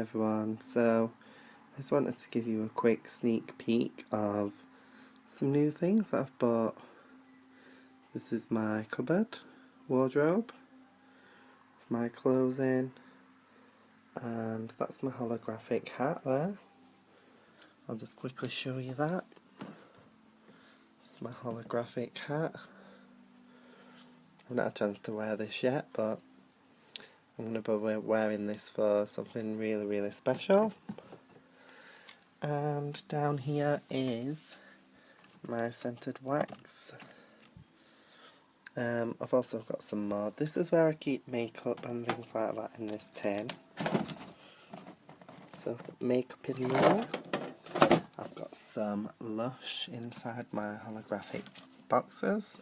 everyone, so I just wanted to give you a quick sneak peek of some new things that I've bought. This is my cupboard, wardrobe, with my clothes in, and that's my holographic hat there. I'll just quickly show you that. It's my holographic hat. I've not had a chance to wear this yet, but I'm going to be wearing this for something really special. And down here is my scented wax. I've also got some more. This is where I keep makeup and things like that in this tin. So I've got makeup in there. I've got some Lush inside my holographic boxes.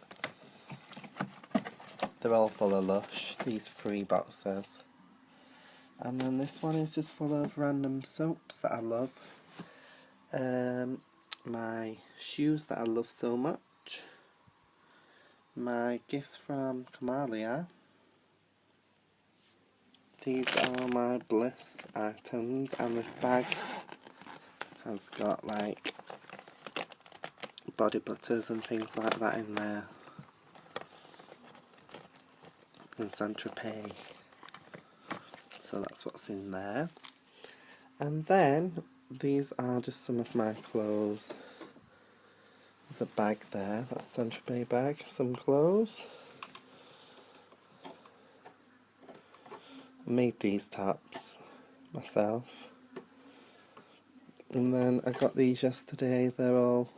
They're all full of Lush, these 3 boxes. And then this one is just full of random soaps that I love. My shoes that I love so much. My gifts from Kamalia. These are my Bliss items, and this bag has got like body butters and things like that in there. And Saint-Tropez. So that's what's in there. And then these are just some of my clothes. There's a bag there, that's a Saint-Tropez bag, some clothes. I made these tops myself. And then I got these yesterday, they're all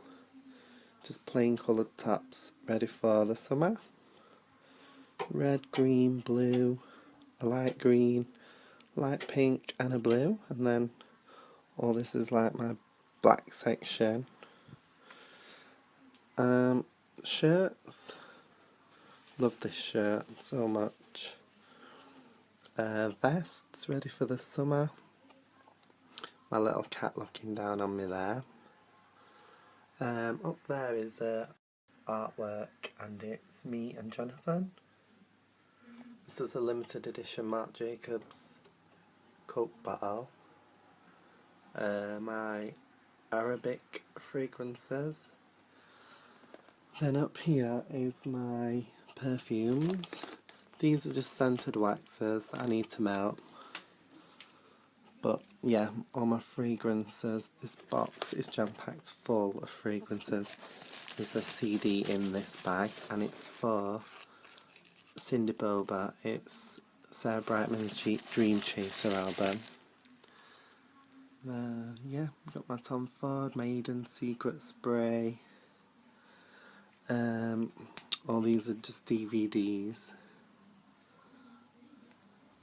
just plain coloured tops ready for the summer. Red, green, blue, a light green, light pink and a blue, and then all this is like my black section. Shirts, love this shirt so much. Vests ready for the summer. My little cat looking down on me there. Up there is artwork, and it's me and Jonathan. This is a limited edition Marc Jacobs Coke bottle. My Arabic fragrances. Then up here is my perfumes. These are just scented waxes that I need to melt. But yeah, all my fragrances. This box is jam-packed full of fragrances. There's a CD in this bag, and it's for Cindy Boba. It's Sarah Brightman's Dream Chaser album. Yeah, I've got my Tom Ford, my Eden Secret spray. All these are just DVDs.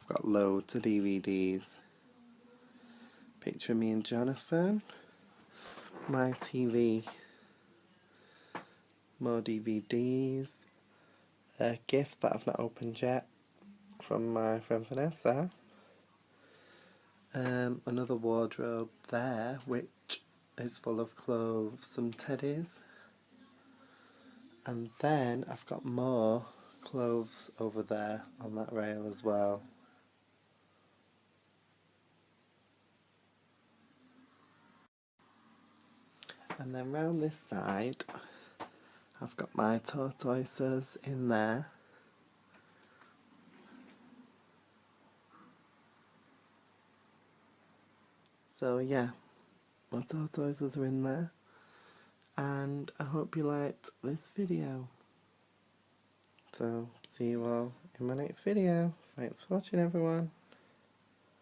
I've got loads of DVDs. Picture of me and Jonathan. My TV. More DVDs. A gift that I've not opened yet from my friend Vanessa. Another wardrobe there, which is full of clothes, some teddies. And then I've got more clothes over there on that rail as well. And then round this side, I've got my tortoises in there. So yeah, my tortoises are in there. And I hope you liked this video. So, see you all in my next video. Thanks for watching, everyone.